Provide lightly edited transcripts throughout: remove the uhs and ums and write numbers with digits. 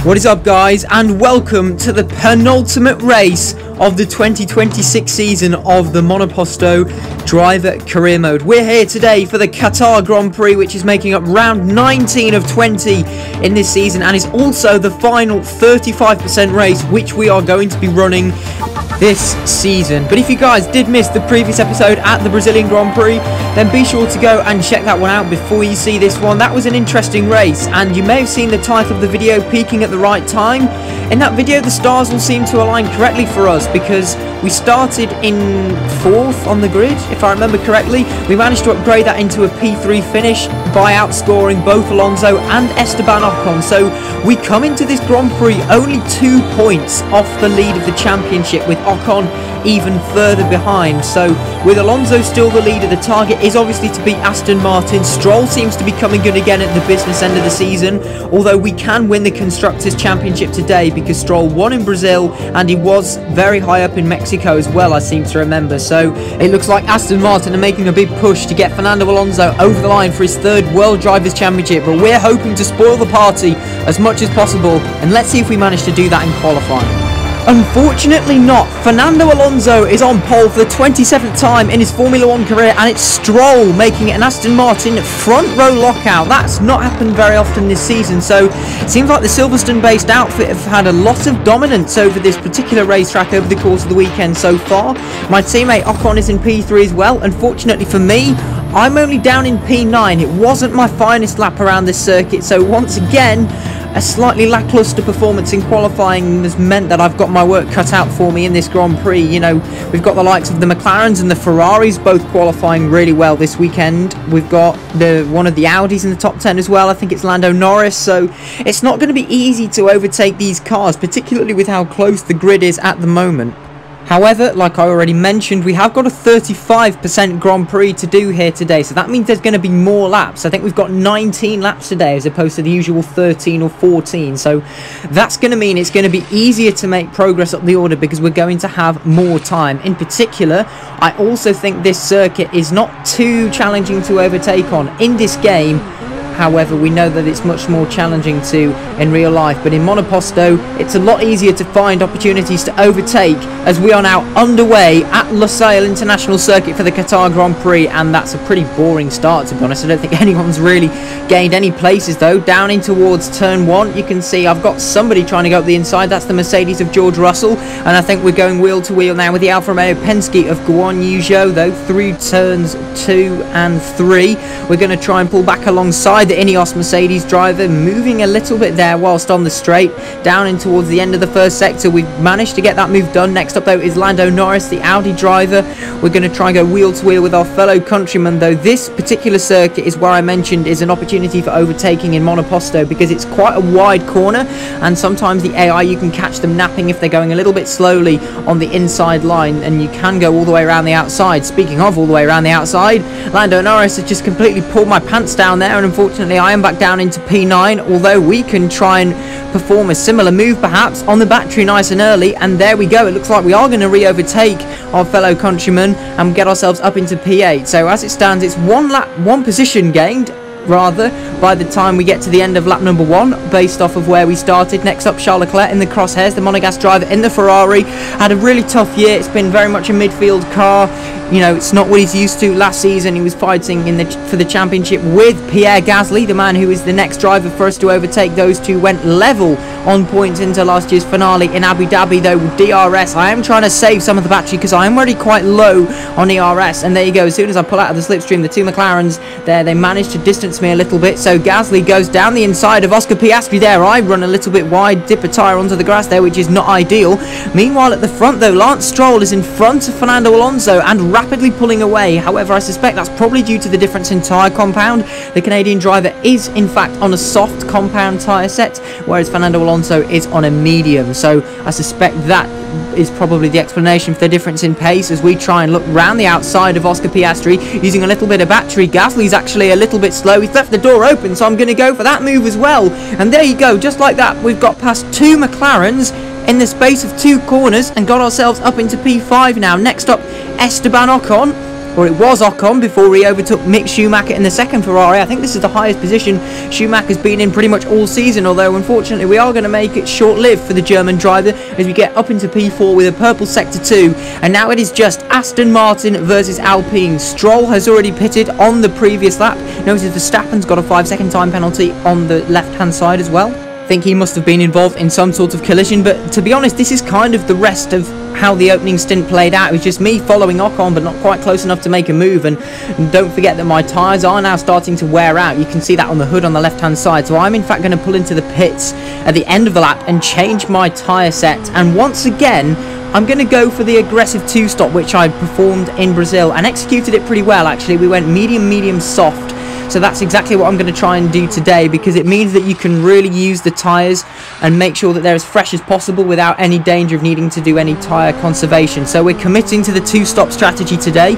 What is up, guys, and welcome to the penultimate race of the 2026 season of the Monoposto Driver Career Mode. We're here today for the Qatar Grand Prix, which is making up round 19 of 20 in this season, and is also the final 35% race which we are going to be running this season. But if you guys did miss the previous episode at the Brazilian Grand Prix, then be sure to go and check that one out before you see this one. That was an interesting race, and you may have seen the title of the video peaking at the right time. In that video, the stars all seem to align correctly for us because we started in 4th on the grid, if I remember correctly. We managed to upgrade that into a P3 finish by outscoring both Alonso and Esteban Ocon. So we come into this Grand Prix only 2 points off the lead of the championship, with Ocon even further behind. So with Alonso still the leader, the target is obviously to beat Aston Martin. Stroll seems to be coming good again at the business end of the season, although we can win the Constructors' Championship today because Stroll won in Brazil and he was very high up in Mexico as well, I seem to remember. So it looks like Aston Martin are making a big push to get Fernando Alonso over the line for his 3rd World Drivers' Championship, but we're hoping to spoil the party as much as possible, and let's see if we manage to do that in qualifying. Unfortunately not. Fernando Alonso is on pole for the 27th time in his Formula 1 career, and it's Stroll making it an Aston Martin front row lockout. That's not happened very often this season, so it seems like the Silverstone based outfit have had a lot of dominance over this particular racetrack over the course of the weekend so far. My teammate Ocon is in P3 as well. Unfortunately for me, I'm only down in P9. It wasn't my finest lap around this circuit, so once again a slightly lackluster performance in qualifying has meant that I've got my work cut out for me in this Grand Prix. You know, we've got the likes of the McLarens and the Ferraris both qualifying really well this weekend. We've got one of the Audis in the top 10 as well. I think it's Lando Norris. So it's not going to be easy to overtake these cars, particularly with how close the grid is at the moment. However, like I already mentioned, we have got a 35% Grand Prix to do here today, so that means there's going to be more laps. I think we've got 19 laps today as opposed to the usual 13 or 14, so that's going to mean it's going to be easier to make progress up the order because we're going to have more time. In particular, I also think this circuit is not too challenging to overtake on in this game. However, we know that it's much more challenging to in real life, but in Monoposto it's a lot easier to find opportunities to overtake, as we are now underway at Lusail International Circuit for the Qatar Grand Prix, and that's a pretty boring start, to be honest. I don't think anyone's really gained any places though. Down in towards turn 1, you can see I've got somebody trying to go up the inside. That's the Mercedes of George Russell, and I think we're going wheel to wheel now with the Alfa Romeo Penske of Guan Yu Zhou though, through turns 2 and 3. We're going to try and pull back alongside the Ineos Mercedes driver, moving a little bit there whilst on the straight, down in towards the end of the first sector. We've managed to get that move done. Next up though is Lando Norris, the Audi driver. We're going to try and go wheel to wheel with our fellow countryman though. This particular circuit is where I mentioned is an opportunity for overtaking in Monoposto because it's quite a wide corner, and sometimes the AI, you can catch them napping if they're going a little bit slowly on the inside line, and you can go all the way around the outside. Speaking of all the way around the outside, Lando Norris has just completely pulled my pants down there, and unfortunately I am back down into P9, although we can try and perform a similar move perhaps on the battery nice and early, and there we go. It looks like we are going to re-overtake our fellow countrymen and get ourselves up into P8. So as it stands, it's one position gained rather by the time we get to the end of lap number 1 based off of where we started. Next up, Charles Leclerc in the crosshairs, the Monegasque driver in the Ferrari. Had a really tough year. It's been very much a midfield car. You know, it's not what he's used to. Last season he was fighting for the championship with Pierre Gasly, the man who is the next driver for us to overtake. Those two went level on points into last year's finale in Abu Dhabi though with DRS. I am trying to save some of the battery because I am already quite low on ERS, and there you go. As soon as I pull out of the slipstream, the two McLarens there, they managed to distance me a little bit. So Gasly goes down the inside of Oscar Piastri there. I run a little bit wide, dip a tyre onto the grass there, which is not ideal. Meanwhile at the front though, Lance Stroll is in front of Fernando Alonso and rapidly pulling away. However, I suspect that's probably due to the difference in tyre compound. The Canadian driver is in fact on a soft compound tyre set, whereas Fernando Alonso is on a medium. So I suspect that is probably the explanation for the difference in pace as we try and look round the outside of Oscar Piastri using a little bit of battery. Gasly's actually a little bit slow. He's left the door open, so I'm going to go for that move as well. And there you go, just like that, we've got past 2 McLarens in the space of 2 corners and got ourselves up into P5 now. Next up, Esteban Ocon or it was Ocon, before he overtook Mick Schumacher in the second Ferrari. I think this is the highest position Schumacher's been in pretty much all season, although unfortunately we are going to make it short-lived for the German driver as we get up into P4 with a purple sector 2, and now it is just Aston Martin versus Alpine. Stroll has already pitted on the previous lap. Notice Verstappen's got a 5-second time penalty on the left-hand side as well. I think he must have been involved in some sort of collision, but to be honest, this is kind of the rest of how the opening stint played out. It was just me following Ocon, but not quite close enough to make a move, and don't forget that my tyres are now starting to wear out. You can see that on the hood on the left hand side, so I'm in fact going to pull into the pits at the end of the lap and change my tyre set, and once again I'm going to go for the aggressive 2-stop, which I performed in Brazil and executed it pretty well actually. We went medium, soft. So that's exactly what I'm going to try and do today, because it means that you can really use the tyres and make sure that they're as fresh as possible without any danger of needing to do any tyre conservation. So we're committing to the 2-stop strategy today.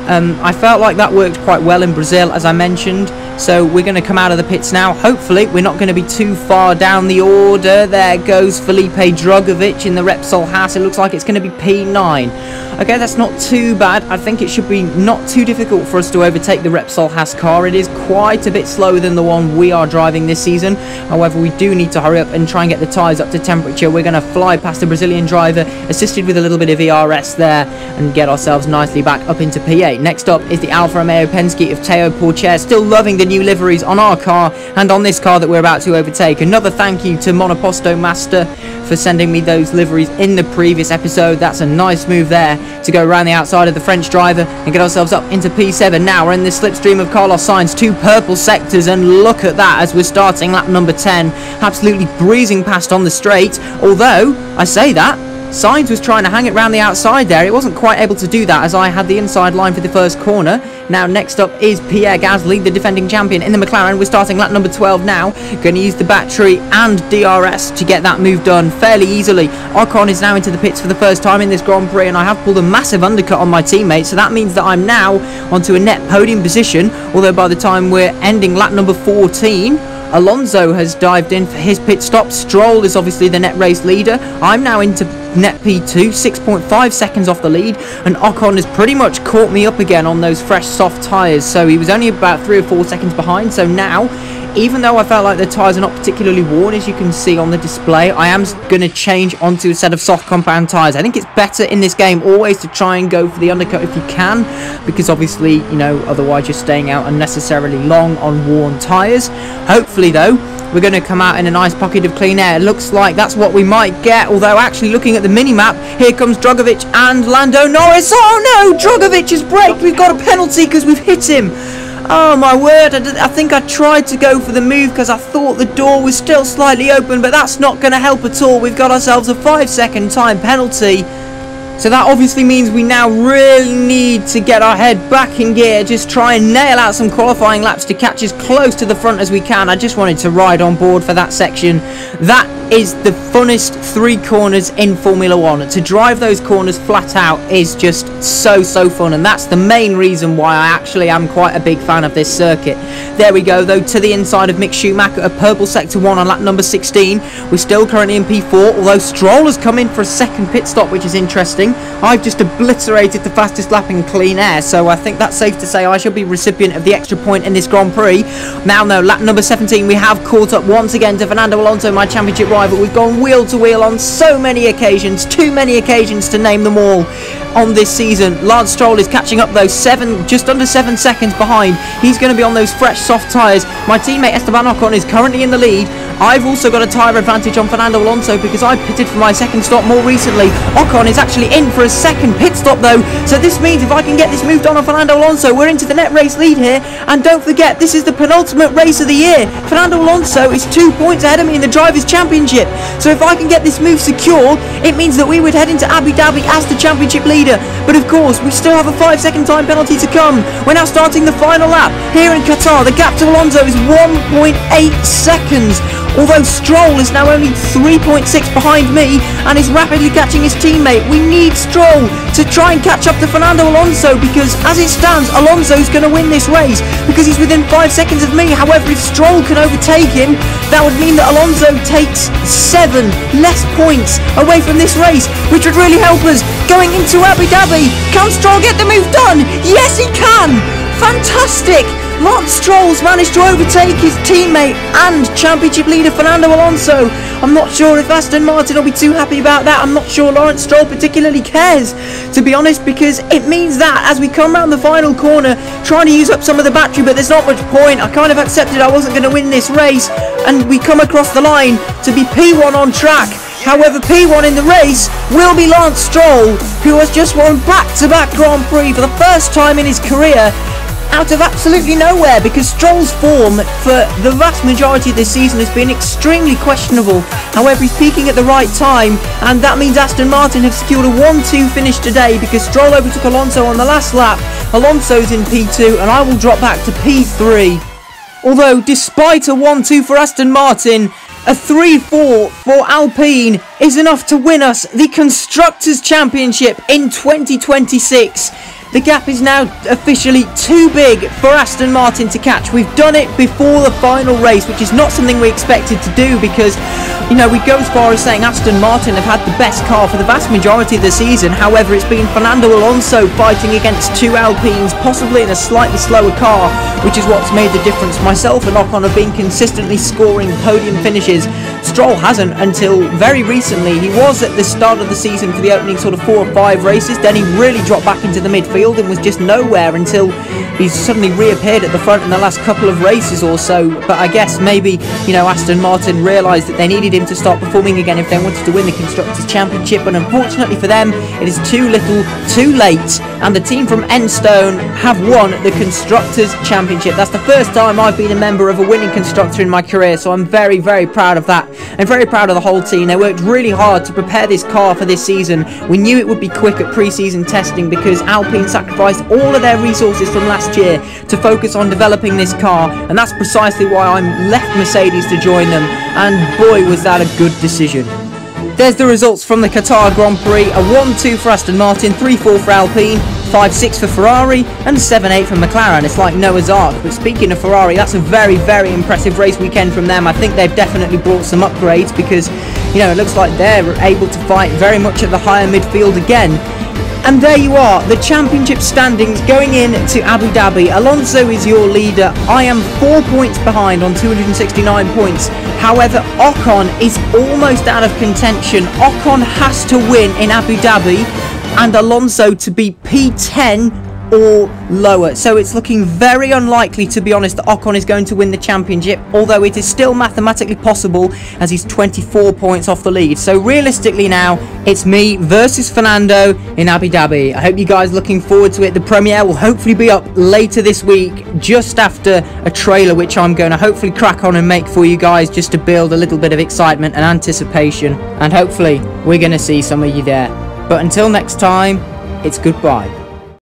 I felt like that worked quite well in Brazil, as I mentioned. So we're going to come out of the pits now. Hopefully we're not going to be too far down the order. There goes Felipe Drugovich in the Repsol Haas. It looks like it's going to be P9. Okay, that's not too bad. I think it should be not too difficult for us to overtake the Repsol Haas car. It is quite a bit slower than the one we are driving this season. However, we do need to hurry up and try and get the tyres up to temperature. We're going to fly past the Brazilian driver, assisted with a little bit of ERS there, and get ourselves nicely back up into P8. Next up is the Alfa Romeo Penske of Teo Porcher. Still loving the new liveries on our car and on this car that we're about to overtake. Another thank you to Monoposto Master for sending me those liveries in the previous episode. That's a nice move there to go around the outside of the French driver and get ourselves up into P7. Now we're in the slipstream of Carlos Sainz, 2 purple sectors, and look at that as we're starting lap number 10, absolutely breezing past on the straight. Although I say that, Sainz was trying to hang it round the outside there. It wasn't quite able to do that as I had the inside line for the first corner. Now next up is Pierre Gasly, the defending champion in the McLaren. We're starting lap number 12 now. Going to use the battery and DRS to get that move done fairly easily. Ocon is now into the pits for the first time in this Grand Prix, and I have pulled a massive undercut on my teammate, so that means that I'm now onto a net podium position, although by the time we're ending lap number 14, Alonso has dived in for his pit stop. Stroll is obviously the net race leader. I'm now into net P2, 6.5 seconds off the lead, and Ocon has pretty much caught me up again on those fresh soft tyres, so he was only about 3 or 4 seconds behind. So now, even though I felt like the tyres are not particularly worn, as you can see on the display, I am going to change onto a set of soft compound tyres. I think it's better in this game always to try and go for the undercut if you can, because obviously, you know, otherwise you're staying out unnecessarily long on worn tyres. Hopefully though, we're going to come out in a nice pocket of clean air. It looks like that's what we might get, although actually looking at the mini-map, here comes Drugovich and Lando Norris. Oh no, Drugovich has braked. We've got a penalty because we've hit him. Oh my word, I think I tried to go for the move because I thought the door was still slightly open, but that's not going to help at all. We've got ourselves a 5-second time penalty. So that obviously means we now really need to get our head back in gear, just try and nail out some qualifying laps to catch as close to the front as we can. I just wanted to ride on board for that section. That is the funnest 3 corners in Formula 1. To drive those corners flat out is just so fun, and that's the main reason why I actually am quite a big fan of this circuit. There we go though, to the inside of Mick Schumacher, a purple sector 1 on lap number 16. We're still currently in P4, although Stroll has come in for a second pit stop, which is interesting. I've just obliterated the fastest lap in clean air, so I think that's safe to say I should be recipient of the extra point in this Grand Prix. Now no, lap number 17, we have caught up once again to Fernando Alonso, my championship rival. We've gone wheel to wheel on so many occasions, too many occasions to name them all on this season. Lance Stroll is catching up though, just under 7 seconds behind. He's going to be on those fresh soft tyres. My teammate Esteban Ocon is currently in the lead. I've also got a tyre advantage on Fernando Alonso because I pitted for my second stop more recently. Ocon is actually in for a second pit stop though, so this means if I can get this moved on Fernando Alonso, we're into the net race lead here. And don't forget, this is the penultimate race of the year. Fernando Alonso is 2 points ahead of me in the Drivers' Championship, so if I can get this move secure, it means that we would head into Abu Dhabi as the championship leader. But of course, we still have a 5-second time penalty to come. We're now starting the final lap here in Qatar. The gap to Alonso is 1.8 seconds. although Stroll is now only 3.6 behind me and is rapidly catching his teammate. We need Stroll to try and catch up to Fernando Alonso, because as it stands, Alonso's going to win this race because he's within 5 seconds of me. However, if Stroll can overtake him, that would mean that Alonso takes 7 less points away from this race, which would really help us going into Abu Dhabi. Can Stroll get the move done? Yes, he can! Fantastic! Lance Stroll's managed to overtake his teammate and championship leader Fernando Alonso. I'm not sure if Aston Martin will be too happy about that. I'm not sure Lawrence Stroll particularly cares, to be honest, because it means that as we come round the final corner, trying to use up some of the battery, but there's not much point. I kind of accepted I wasn't going to win this race, and we come across the line to be P1 on track. However, P1 in the race will be Lance Stroll, who has just won back-to-back Grand Prix for the first time in his career, out of absolutely nowhere, because Stroll's form for the vast majority of this season has been extremely questionable. However, he's peaking at the right time, and that means Aston Martin have secured a 1-2 finish today, because Stroll overtook Alonso on the last lap. Alonso's in P2 and I will drop back to P3. Although, despite a 1-2 for Aston Martin, a 3-4 for Alpine is enough to win us the Constructors' Championship in 2026. The gap is now officially too big for Aston Martin to catch. We've done it before the final race, which is not something we expected to do, because, you know, we go as far as saying Aston Martin have had the best car for the vast majority of the season. However, it's been Fernando Alonso fighting against 2 Alpines, possibly in a slightly slower car, which is what's made the difference. Myself and Ocon have been consistently scoring podium finishes. Stroll hasn't until very recently. He was at the start of the season for the opening sort of 4 or 5 races, then he really dropped back into the midfield and was just nowhere until he's suddenly reappeared at the front in the last couple of races or so. But I guess maybe, you know, Aston Martin realised that they needed him to start performing again if they wanted to win the Constructors' Championship, but unfortunately for them, it is too little, too late, and the team from Enstone have won the Constructors' Championship. That's the first time I've been a member of a winning constructor in my career, so I'm very, very proud of that. I'm very proud of the whole team. They worked really hard to prepare this car for this season. We knew it would be quick at pre-season testing because Alpine sacrificed all of their resources from last year to focus on developing this car, and that's precisely why I'm left Mercedes to join them, and boy was that a good decision. There's the results from the Qatar Grand Prix: a 1-2 for Aston Martin, 3-4 for Alpine, 5-6 for Ferrari, and 7-8 for McLaren. It's like Noah's Ark. But speaking of Ferrari, that's a very, very impressive race weekend from them. I think they've definitely brought some upgrades because, you know, it looks like they're able to fight very much at the higher midfield again. And there you are, the championship standings going in to Abu Dhabi. Alonso is your leader. I am 4 points behind on 269 points. However, Ocon is almost out of contention. Ocon has to win in Abu Dhabi and Alonso to be P10 or lower. So it's looking very unlikely, to be honest, that Ocon is going to win the championship, although it is still mathematically possible as he's 24 points off the lead. So realistically now, it's me versus Fernando in Abu Dhabi. I hope you guys are looking forward to it. The premiere will hopefully be up later this week, just after a trailer, which I'm going to hopefully crack on and make for you guys, just to build a little bit of excitement and anticipation. And hopefully we're going to see some of you there. But until next time, it's goodbye.